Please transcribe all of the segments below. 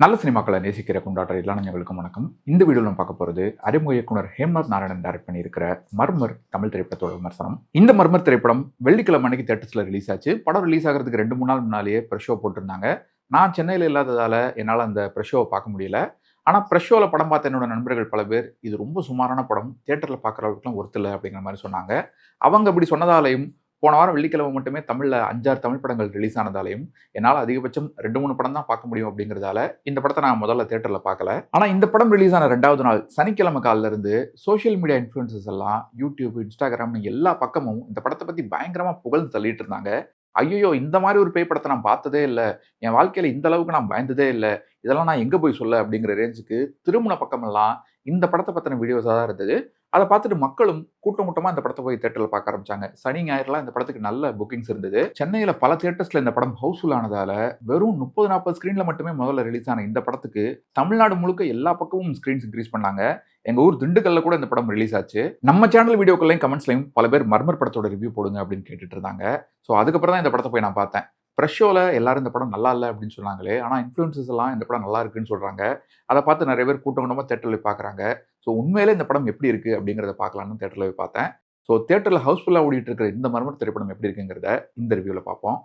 நல்ல சினிமாக்களை நேசிக்கிற கொண்டாடுற இளஞர்களுக்கும் வணக்கம். இந்த வீடியோவில் நம்ம பார்க்க போகிறது அறிமுக இயக்குனர் ஹேம்நாத் நாராயணன் டைரக்ட் பண்ணியிருக்கிற மர்மர் தமிழ் திரைப்படத்தோட விமர்சனம். இந்த மர்மர் திரைப்படம் வெள்ளிக்கிழமை அன்னைக்கு தேட்டர்ஸில் ரிலீஸ் ஆச்சு. படம் ரிலீஸ் ஆகிறதுக்கு 2-3 நாள் முன்னாலேயே ப்ரெஷ் ஷோ போட்டிருந்தாங்க. நான் சென்னையில் இல்லாததால் என்னால் அந்த ப்ரெஷ் ஷோவை பார்க்க முடியல. ஆனால் ப்ரெஷ் ஷோவில் படம் பார்த்த என்னோட நண்பர்கள் பல பேர் இது ரொம்ப சுமாரான படம், தியேட்டரில் பார்க்குற அளவுக்குலாம் ஒர்த்து அப்படிங்கிற மாதிரி சொன்னாங்க. அவங்க அப்படி சொன்னதாலையும் போன வாரம் வெள்ளிக்கிழமை மட்டுமே தமிழில் 5-6 தமிழ் படங்கள் ரிலீஸ் ஆனதாலையும் என்னால் அதிகபட்சம் 2-3 படம் தான் பார்க்க முடியும் அப்படிங்கிறதால இந்த படத்தை நான் முதல்ல தியேட்டரில் பார்க்கல. ஆனால் இந்த படம் ரிலீஸ் ஆன 2வது நாள் சனிக்கிழமை காலில் இருந்து சோஷியல் மீடியா இன்ஃப்ளூயன்சஸ் எல்லாம் யூடியூப், இன்ஸ்டாகிராம் எல்லா பக்கமும் இந்த படத்தை பற்றி பயங்கரமாக புகழ்ந்து தள்ளிட்டு இருந்தாங்க. ஐயோ, இந்த மாதிரி ஒரு பேய் படத்தை நான் பார்த்ததே இல்லை, என் வாழ்க்கையில் இந்த அளவுக்கு நான் பயந்ததே இல்லை, இதெல்லாம் நான் எங்கே போய் சொல்ல அப்படிங்கிற ரேஞ்சுக்கு திருமண பக்கமெல்லாம் இந்த படத்தை பற்றின வீடியோஸாக தான் இருந்தது. அதை பார்த்துட்டு மக்களும் கூட்டமாக இந்த படத்தை போய் தேட்டரில் பார்க்க ஆரம்பிச்சாங்க. சனி ஞாயிறுலாம் இந்த படத்துக்கு நல்ல புக்கிங்ஸ் இருந்தது. சென்னையில் பல தியேட்டர்ஸில் இந்த படம் ஹவுஸ்ஃபுல் ஆனதால வெறும் 30-40 ஸ்க்ரீனில் மட்டுமே முதல்ல ரிலீஸ் ஆன இந்த படத்துக்கு தமிழ்நாடு முழுக்க எல்லா பக்கமும் ஸ்க்ரீன்ஸ் இன்க்ரீஸ் பண்ணாங்க. எங்கள் ஊர் திண்டுக்கல்ல கூட இந்த படம் ரிலீஸ் ஆச்சு. நம்ம சேனல் வீடியோக்கள்லையும் கமெண்ட்ஸ்லையும் பல பேர் மர்மர் படத்தோட ரிவ்யூ போடுங்க அப்படின்னு கேட்டுட்டு இருந்தாங்க. ஸோ அதுக்கப்புறம் தான் இந்த படத்தை போய் நான் பார்த்தேன். ப்ரெஷ் ஷோவில் எல்லாரும் இந்த படம் நல்லா இல்லை அப்படின்னு சொன்னாங்களே, ஆனால் இன்ஃப்ளூயன்சஸ் எல்லாம் இந்த படம் நல்லா இருக்குன்னு சொல்கிறாங்க. அதை பார்த்து நிறைய பேர் கூட்டமாக தேட்டரில் போய் பார்க்குறாங்க. ஸோ உண்மையிலே இந்த படம் எப்படி இருக்குது அப்படிங்கிறத பார்க்கலான்னு தேட்டரில் போய் பார்த்தேன். ஸோ தேட்டரில் ஹவுஸ்ஃபுல்லாக ஓடிட்டு இருக்கிற இந்த மர்மர் திரைப்படம் எப்படி இருக்குங்கிறத இந்த ரிவ்யூவில் பார்ப்போம்.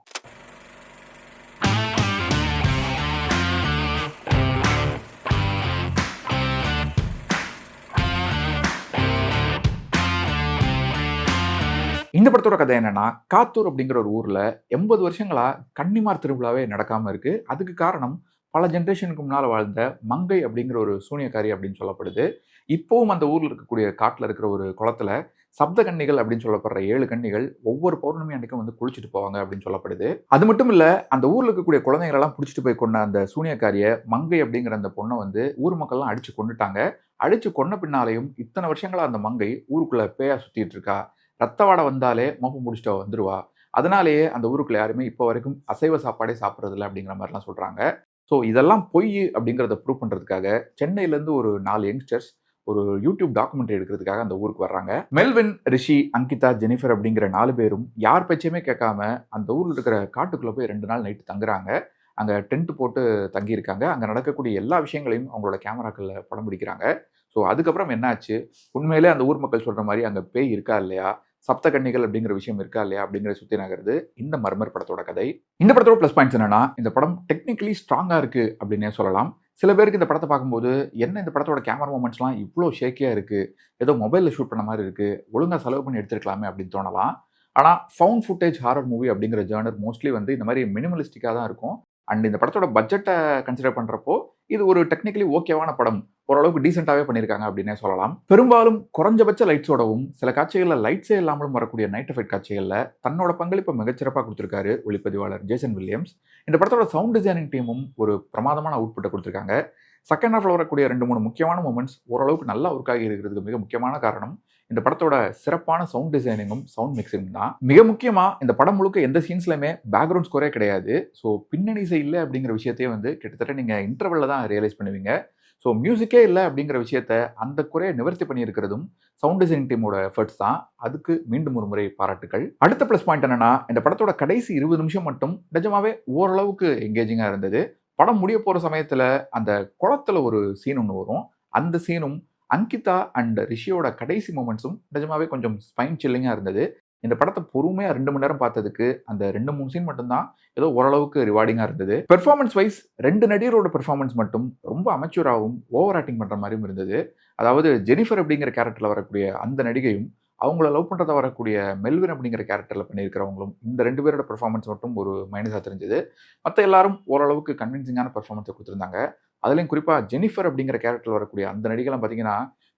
இந்த படத்தோட கதை என்னன்னா, காத்தூர் அப்படிங்கிற ஒரு ஊர்ல 80 வருஷங்களா கன்னிமார் திருவிழாவே நடக்காம இருக்கு. அதுக்கு காரணம் பல ஜென்ரேஷனுக்கு முன்னால வாழ்ந்த மங்கை அப்படிங்கிற ஒரு சூனியக்காரி அப்படின்னு சொல்லப்படுது. இப்பவும் அந்த ஊர்ல இருக்கக்கூடிய காட்டுல இருக்கிற ஒரு குளத்துல சப்த கன்னிகள் அப்படின்னு சொல்லப்படுற 7 கன்னிகள் ஒவ்வொரு பௌர்ணமி அன்னைக்கும் வந்து குளிச்சுட்டு போவாங்க அப்படின்னு சொல்லப்படுது. அது மட்டும் இல்ல, அந்த ஊர்ல இருக்கக்கூடிய குழந்தைகளெல்லாம் பிடிச்சிட்டு போய் கொண்ட அந்த சூனியக்காரிய மங்கை அப்படிங்கிற அந்த பொண்ணை வந்து ஊர் மக்கள்லாம் அடிச்சு கொண்டுட்டாங்க. அடிச்சு கொன்ன பின்னாலையும் இத்தனை வருஷங்களா அந்த மங்கை ஊருக்குள்ள பேயா சுத்திட்டு இருக்கா. ரத்த வாடை வந்தாலே மோப்பம் முடிச்சுட்டு வந்துருவா. அதனாலேயே அந்த ஊருக்குள்ள யாருமே இப்போ வரைக்கும் அசைவ சாப்பாடே சாப்பிட்றதில்ல அப்படிங்கிற மாதிரிலாம் சொல்கிறாங்க. ஸோ இதெல்லாம் பொய் அப்படிங்கிறத ப்ரூவ் பண்ணுறதுக்காக சென்னையிலேருந்து ஒரு 4 யங்ஸ்டர்ஸ் ஒரு யூடியூப் டாக்குமெண்ட்ரி எடுக்கிறதுக்காக அந்த ஊருக்கு வர்றாங்க. மெல்வின், ரிஷி, அங்கிதா, ஜெனிஃபர் அப்படிங்கிற 4 பேரும் யார் பேச்சையுமே கேட்காம அந்த ஊரில் இருக்கிற காட்டுக்குள்ளே போய் 2 நாள் நைட்டு தங்குறாங்க. அங்கே டென்ட் போட்டு தங்கியிருக்காங்க. அங்கே நடக்கக்கூடிய எல்லா விஷயங்களையும் அவங்களோட கேமராக்களில் படம் பிடிக்கிறாங்க. ஸோ அதுக்கப்புறம் என்னாச்சு, உண்மையிலே அந்த ஊர் மக்கள் சொல்கிற மாதிரி அங்கே பேய் இருக்கா இல்லையா, சப்த கன்னிகள் அப்படிங்கிற விஷயம் இருக்கா இல்லையா அப்படிங்கிற சுற்றி நகருது இந்த மர்மர் படத்தோட கதை. இந்த படத்தோட ப்ளஸ் பாயிண்ட்ஸ் என்னன்னா, இந்த படம் டெக்னிக்கலி ஸ்ட்ராங்காக இருக்குது அப்படின்னே சொல்லலாம். சில பேருக்கு இந்த படத்தை பார்க்கும்போது என்ன இந்த படத்தோட கேமரா மூமெண்ட்ஸ்லாம் இவ்வளோ ஷேக்கியாக இருக்குது, ஏதோ மொபைலில் ஷூட் பண்ண மாதிரி இருக்குது, ஒழுங்காக செலவு பண்ணி எடுத்துருக்கலாமே அப்படின்னு தோணலாம். ஆனால் ஃபவுண்ட் ஃபுட்டேஜ் ஹாரர் மூவி அப்படிங்கிற ஜானர் மோஸ்ட்லி வந்து இந்த மாதிரி மினிமலிஸ்டிக்காக தான் இருக்கும். அண்ட் இந்த படத்தோட பட்ஜெட்டை கன்சிடர் பண்ணுறப்போ இது ஒரு டெக்னிக்கலி ஓகேவான படம், ஓரளவுக்கு டீசெண்டாகவே பண்ணியிருக்காங்க அப்படின்னே சொல்லலாம். பெரும்பாலும் குறைஞ்சபட்ச லைட்ஸோடவும் சில காட்சிகளில் லைட்ஸே இல்லாமலும் வரக்கூடிய நைட் எஃபெக்ட் காட்சிகளில் தன்னோட பங்களிப்பை மிகச்சிறப்பாக கொடுத்துருக்காரு ஒளிப்பதிவாளர் ஜேசன் வில்லியம்ஸ். இந்த படத்தோட சவுண்ட் டிசைனிங் டீமும் ஒரு பிரமாதமான அவுட்புட்டை கொடுத்துருக்காங்க. செகண்ட் ஹாஃபில் வரக்கூடிய 2-3 முக்கியமான மூமெண்ட்ஸ் ஓரளவுக்கு நல்லா ஒர்க் ஆகி இருக்கிறதுக்கு மிக முக்கியமான காரணம் இந்த படத்தோட சிறப்பான சவுண்ட் டிசைனிங்கும் சவுண்ட் மிக்சிங்கும் தான். மிக முக்கியமாக இந்த படம் முழுக்க எந்த சீன்ஸ்லையுமே பேக்ரவுண்ட் ஸ்கோரே கிடையாது. ஸோ பின்னணி இசை இல்லை அப்படிங்கிற விஷயத்தையே வந்து கிட்டத்தட்ட நீங்கள் இன்டர்வலில் தான் ரியலைஸ் பண்ணுவீங்க. ஸோ மியூசிக்கே இல்லை அப்படிங்கிற விஷயத்த அந்த குறையை நிவர்த்தி பண்ணியிருக்கிறதும் சவுண்ட் டிசைனிங் டீமோட எஃபர்ட்ஸ் தான். அதுக்கு மீண்டும் ஒரு முறை பாராட்டுகள். அடுத்த ப்ளஸ் பாயிண்ட் என்னன்னா, இந்த படத்தோட கடைசி 20 நிமிஷம் மட்டும் நிஜமாவே ஓரளவுக்கு எங்கேஜிங்காக இருந்தது. படம் முடிய போகிற சமயத்தில் அந்த குளத்தில் ஒரு சீன் ஒன்று வரும். அந்த சீனும் அங்கிதா அண்ட் ரிஷியோட கடைசி மூமெண்ட்ஸும் நிஜமாவே கொஞ்சம் ஸ்பைன் சில்லிங்காக இருந்தது. இந்த படத்தை பொறுமையாக 2 மணி நேரம் பார்த்ததுக்கு அந்த 2-3 சீன் மட்டும்தான் ஏதோ ஓரளவுக்கு ரிவார்டிங்காக இருந்தது. பெர்ஃபார்மன்ஸ் வைஸ் 2 நடிகரோட பெர்ஃபார்மன்ஸ் மட்டும் ரொம்ப அமெச்சூராகவும் ஓவர் ஆக்டிங் பண்ணுற மாதிரியும் இருந்தது. அதாவது ஜெனிஃபர் அப்படிங்கிற கேரக்டரில் வரக்கூடிய அந்த நடிகையும் அவங்கள லவ் பண்ணுறத வரக்கூடிய மெல்வின் அப்படிங்கிற கேரக்டரில் பண்ணியிருக்கிறவங்களும் இந்த 2 பேரோட பெர்ஃபார்மன்ஸ் மட்டும் ஒரு மைனஸாக தெரிஞ்சது. மற்ற எல்லாரும் ஓரளவுக்கு கன்வின்சிங்கான பெர்ஃபார்மன்ஸை கொடுத்துருந்தாங்க. அதுலேயும் குறிப்பாக ஜெனிஃபர் அப்படிங்கிற கேரக்டரில் வரக்கூடிய அந்த நடிகைலாம் பார்த்தீங்கன்னா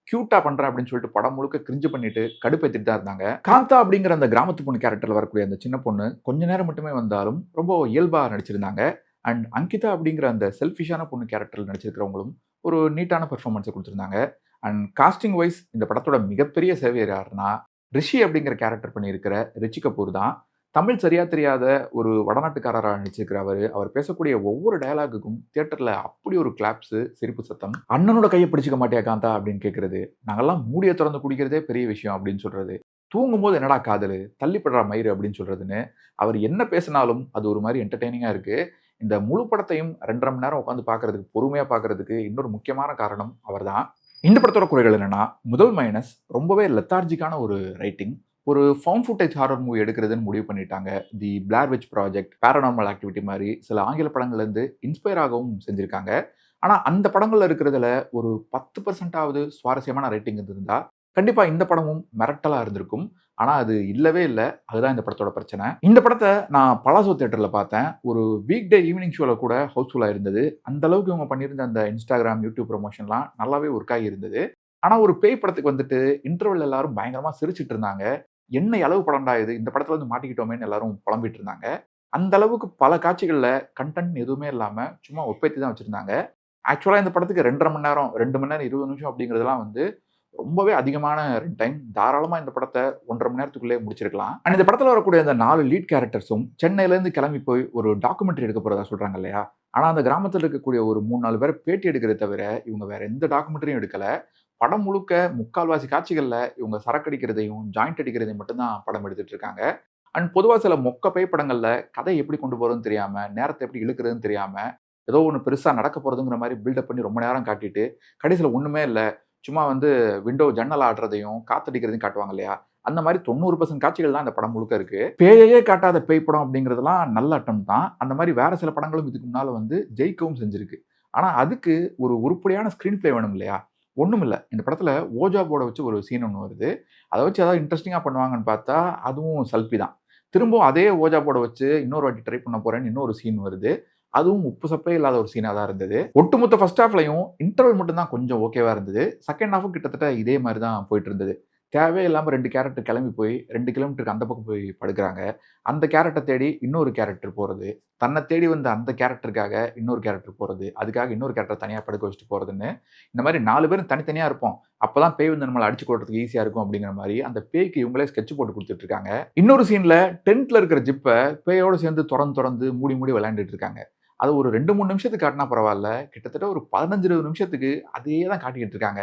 க்யூட்டாக பண்ணுறேன் அப்படின்னு சொல்லிட்டு படம் முழுக்க கிரிஞ்சு பண்ணிட்டு கடுப்பேற்றிட்டு தான் இருந்தாங்க. காந்தா அப்படிங்கிற அந்த கிராமத்து பொண்ணு கேரக்டரில் வரக்கூடிய அந்த சின்ன பொண்ணு கொஞ்ச நேரம் மட்டுமே வந்தாலும் ரொம்ப இயல்பாக நடிச்சிருந்தாங்க. அண்ட் அங்கிதா அப்படிங்கிற அந்த செல்ஃபிஷான பொண்ணு கேரக்டரில் நடிச்சிருக்கிறவங்களும் ஒரு நீட்டான பெர்ஃபார்மன்ஸை கொடுத்துருந்தாங்க. அண்ட் காஸ்டிங் வைஸ் இந்த படத்தோட மிகப்பெரிய சேவையர் யாருன்னா ரிஷி அப்படிங்கிற கேரக்டர் பண்ணியிருக்கிற ரிஷி கபூர் தான். தமிழ் சரியா தெரியாத ஒரு வடநாட்டுக்காரராக நடிச்சிருக்கிற அவர் பேசக்கூடிய ஒவ்வொரு டயலாகுக்கும் தியேட்டரில் அப்படி ஒரு கிளாப்ஸு, சிரிப்பு சத்தம். அண்ணனோட கையை பிடிச்சிக்க மாட்டியா காந்தா அப்படின்னு கேட்குறது, நாங்கள்லாம் மூடியை திறந்து குடிக்கிறதே பெரிய விஷயம் அப்படின்னு சொல்கிறது, தூங்கும்போது என்னடா காதல், தள்ளிப்படுறா மயிறு அப்படின்னு சொல்கிறதுன்னு அவர் என்ன பேசினாலும் அது ஒரு மாதிரி என்டர்டெய்னிங்காக இருக்குது. இந்த முழு படத்தையும் 2.5 மணி நேரம் உட்காந்து பார்க்கறதுக்கு, பொறுமையா பார்க்கறதுக்கு இன்னொரு முக்கியமான காரணம் அவர்தான். இந்த படத்தோட குறைகள் என்னன்னா, முதல் மைனஸ் ரொம்பவே லெத்தார்ஜிக்கான ஒரு ரைட்டிங். ஒரு ஃபவுண்ட் ஃபுட்டேஜ் ஹாரர் மூவி எடுக்கிறதுன்னு முடிவு பண்ணிட்டாங்க. The Blair Witch Project, Paranormal Activity மாதிரி சில ஆங்கில படங்கள்லேருந்து இன்ஸ்பயர் ஆகவும் செஞ்சிருக்காங்க. ஆனா அந்த படங்கள்ல இருக்கிறதுல ஒரு 10% சுவாரஸ்யமான ரைட்டிங் இருந்திருந்தா கண்டிப்பா இந்த படமும் மிரட்டலா இருந்திருக்கும். ஆனா அது இல்லவே இல்ல. அதுதான் இந்த படத்தோட பிரச்சனை. இந்த படத்த நான் பலாசோ தியேட்டர்ல பார்த்தேன். ஒரு வீக் டே ஈவினிங் ஷோல கூட ஹவுஸ்ஃபுல்லா இருந்தது. அந்த அளவுக்கு இவங்க பண்ணியிருந்த அந்த Instagram, YouTube ப்ரமோஷன்லாம் நல்லாவே ஒர்க் ஆகி இருந்தது. ஆனா ஒரு பேய் படத்துக்கு வந்துட்டு இன்டர்வல் எல்லாரும் பயங்கரமா சிரிச்சிட்டு இருந்தாங்க. என்ன அளவு படம்டா இது? இந்த படத்துல வந்து மாட்டிக்கிட்டோமேன்னு எல்லாரும் புலம்பிட்டு இருந்தாங்க. அந்த அளவுக்கு பல காட்சிகள்ல கன்டென்ட் எதுவுமே இல்லாம சும்மா ஒப்பேத்தி தான் வச்சிருந்தாங்க. ஆக்சுவலா இந்த படத்துக்கு 2.5 மணி நேரம், 2 மணி நேரம் 20 நிமிஷம் அப்படிங்கிறதெல்லாம் வந்து ரொம்பவே அதிகமான ரன் டைம். தாராளமா இந்த படத்த 1.5 மணி நேரத்துக்குள்ளே முடிச்சிருக்கலாம். அண்ட் இந்த படத்துல வரக்கூடிய அந்த 4 லீட் கேரக்டர்ஸும் சென்னையிலேருந்து கிளம்பி போய் ஒரு டாக்குமெண்ட்ரி எடுக்க போறதா சொல்றாங்க இல்லையா? ஆனா அந்த கிராமத்துல இருக்கக்கூடிய ஒரு 3, 4 பேரை பேட்டி எடுக்கிறத தவிர இவங்க வேற எந்த டாக்குமெண்ட்ரியும் எடுக்கல. படம் முழுக்க முக்கால்வாசி காட்சிகள்ல இவங்க சரக்கடிக்கிறதையும், ஜாயிண்ட் அடிக்கிறதையும் மட்டும் தான் படம் எடுத்துட்டு இருக்காங்க. அண்ட் பொதுவா சில மொக்க பேய் படங்கள்ல கதை எப்படி கொண்டு போறதுன்னு தெரியாம, நேரத்தை எப்படி இழுக்கிறதுன்னு தெரியாம, ஏதோ ஒண்ணு பெருசா நடக்க போறதுங்கிற மாரி பில்டப் பண்ணி ரொம்ப நேரம் காட்டிட்டு, கடைசியில ஒண்ணுமே இல்ல. சும்மா வந்து விண்டோ ஜன்னல் ஆடுறதையும், காத்தடிக்கிறதையும் காட்டுவாங்க இல்லையா? அந்த மாரி 90% காட்சிகள் தான் இந்த படம் முழுக்க இருக்கு. பேயையே காட்டாத பேய் படம் அப்படிங்கிறதெல்லாம் நல்ல அட்டெம்ப்ட் தான். அந்த மாரி வேற சில படங்களும் இதுக்கு முன்னால வந்து ஜெயிக்கவும் செஞ்சிருக்கு. ஆனா அதுக்கு ஒரு உருப்படியான ஸ்கிரீன் பிளே வேணும் இல்லையா? ஒண்ணுமில்ல. இந்த படத்துல ஓஜா போர்ட வச்சு ஒரு சீன் ஒண்ணு வருது. அத வச்சு ஏதாவது இன்ட்ரஸ்டிங்கா பண்ணுவாங்கன்னு பார்த்தா, அதுவும் சல்பி தான். திரும்பவும் அதே ஓஜா போர்ட வச்சு இன்னொரு வாட்டி ட்ரை பண்ண போறேன்னு இன்னொரு சீன் வருது. அதுவும் உப்பு சப்பே இல்லாத ஒரு சீனா தான் இருந்தது. ஒட்டுமொத்த ஃபர்ஸ்ட் ஹாஃப்லயும் இன்டர்வல் மட்டும் தான் கொஞ்சம் ஓகேவா இருந்தது. செகண்ட் ஹாஃபும் கிட்டத்தட்ட இதே மாரி தான் போயிட்டு இருந்தது. தேவையே இல்லாம 2 கேரக்டர் கிளம்பி போய் 2 கிலோமீட்டருக்கு அந்த பக்கம் போய் படுக்குறாங்க. அந்த கேரக்டர் தேடி இன்னொரு கேரக்டர் போறது. தன்னை தேடி வந்த அந்த கேரக்டருக்காக இன்னொரு கேரக்டர் போறது. அதுக்காக இன்னொரு கேரக்டர் தனியா படுக்க வச்சுட்டு போறதுன்னு, இந்த மாரி 4 பேரும் தனித்தனியா இருப்போம். அப்பதான் பேய் வந்து நம்மள அடிச்சு கொல்றதுக்கு ஈஸியா இருக்கும் அப்படிங்கிற மாரி அந்த பேய்க்கு இவங்களே ஸ்கெட்ச் போட்டு குடுத்துட்டு இருக்காங்க. இன்னொரு சீன்ல டென்ட்ல இருக்கிற ஜிப்ப பேயோட சேர்ந்து தொறந்து மூடி விளையாண்டுட்டு இருக்காங்க. அது ஒரு 2, 3 நிமிஷத்துக்கு காட்டினா பரவால்ல. கிட்டத்தட்ட ஒரு 15, 20 நிமிஷத்துக்கு அதே தான் காட்டிக்கிட்டு இருக்காங்க.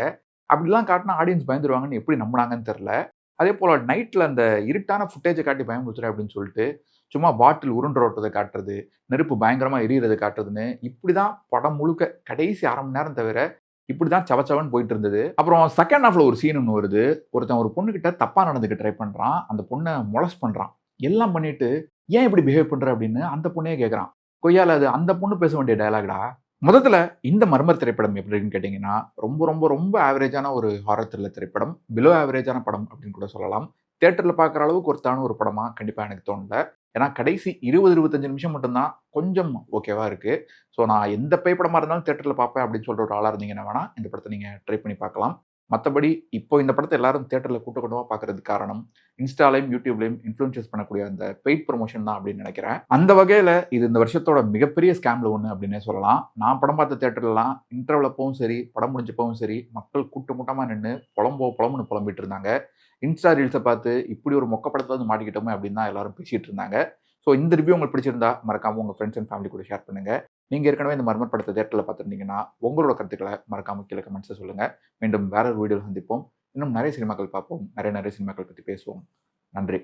அப்படிலாம் காட்டினா ஆடியன்ஸ் பயந்துருவாங்கன்னு எப்படி நம்புனாங்கன்னு தெரியல. அதேபோல நைட்ல அந்த இருட்டான ஃபுட்டேஜ காட்டி பயமுறுத்துறேன் அப்படின்னு சொல்லிட்டு, சும்மா பாட்டில் உருண்டு ஓட்டுறத காட்டுறது, நெருப்பு பயங்கரமா எரியறத காட்டுறதுன்னு, இப்படிதான் படம் முழுக்க கடைசி 1/2 மணி நேரம் தவிர இப்படிதான் சவச்சவன்னு போயிட்டு இருந்தது. அப்புறம் செகண்ட் ஹாஃப்ல ஒரு சீன் ஒண்ணு வருது. ஒருத்தன் ஒரு பொண்ணுகிட்ட தப்பா நடந்துக்க ட்ரை பண்றான். அந்த பொண்ண மொலஸ்ட் பண்றான். எல்லாம் பண்ணிட்டு, "ஏன் இப்படி பிஹேவ் பண்ற?" அப்படின்னு அந்த பொண்ணே கேட்கறான். கொய்யால அது அந்த பொண்ணு பேச வேண்டிய டயலாக்டா. மொத்தத்துல இந்த மர்மர் திரைப்படம் எப்படி இருக்குன்னு கேட்டீங்கன்னா, ரொம்ப ஆவரேஜான ஒரு ஹாரர் த்ரில்லர் திரைப்படம். பிலோ ஆவரேஜான படம் அப்படின்னு கூட சொல்லலாம். தியேட்டர்ல பார்க்குற அளவுக்கு ஒர்த்தான ஒரு படமா கண்டிப்பா எனக்கு தோணல. ஏன்னா கடைசி 20, 25 நிமிஷம் மட்டும் தான் கொஞ்சம் ஓகேவா இருக்கு. ஸோ நான் எந்த பேய் படமா இருந்தாலும் தியேட்டர்ல பார்ப்பேன் அப்படின்னு சொல்ற ஒரு ஆளா இருந்தீங்கன்னா வேணா இந்த படத்த நீங்க ட்ரை பண்ணி பார்க்கலாம். மத்தபடி இப்போ இந்த படத்த எல்லாரும் தியேட்டர்ல கூட்டமா பார்க்கறதுக்கு காரணம், இன்ஸ்டாலயும், யூடியூப்லயும் இன்ஃப்ளூயன்சர்ஸ் பண்ணக்கூடிய அந்த பெய்ட் ப்ரமோஷன் தான் அப்படின்னு நினைக்கிறேன். அந்த வகையில இது இந்த வருஷத்தோட மிகப்பெரிய ஸ்கேம்ல ஒண்ணு அப்படின்னே சொல்லலாம். நான் படம் பார்த்த தியேட்டர்லலாம் இன்டர்வல் அப்பவும் சரி, படம் முடிஞ்சப்பவும் சரி, மக்கள் கூட்டமா நின்னு புலம்புன்னு புலம்பிட்டு இருந்தாங்க. இன்ஸ்டா ரீல்ஸ பார்த்து இப்படி ஒரு மொக்க படத்துல வந்து மாட்டிக்கிட்டோமே அப்படின்னு தான் எல்லாரும் பேசிட்டு இருந்தாங்க. ஸோ இந்த ரிவ்யூ உங்களுக்கு பிடிச்சிருந்தா மறக்காம உங்க ஃப்ரெண்ட்ஸ் அண்ட் ஃபேமிலி கூட ஷேர் பண்ணுங்க. நீங்க ஏற்கனவே இந்த மர்மர் படத்தை தியேட்டர்ல பார்த்திருந்தீங்கன்னா, உங்களோட கருத்துக்களை மறக்காம கீழே கமெண்ட்ஸ்ல சொல்லுங்க. மீண்டும் வேற ஒரு வீடியோவில் சந்திப்போம். இன்னும் நிறைய சினிமாக்கள் பார்ப்போம். நிறைய சினிமாக்கள் பத்தி பேசுவோம். நன்றி.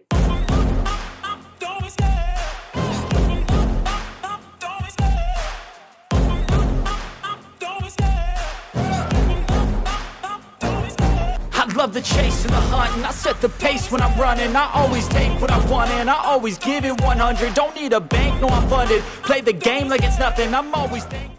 Love the chase and the hunt, and I set the pace when I'm running. I always take what I want and I always give it 100. Don't need a bank, no I'm funded. Play the game like it's nothing. I'm always thankful.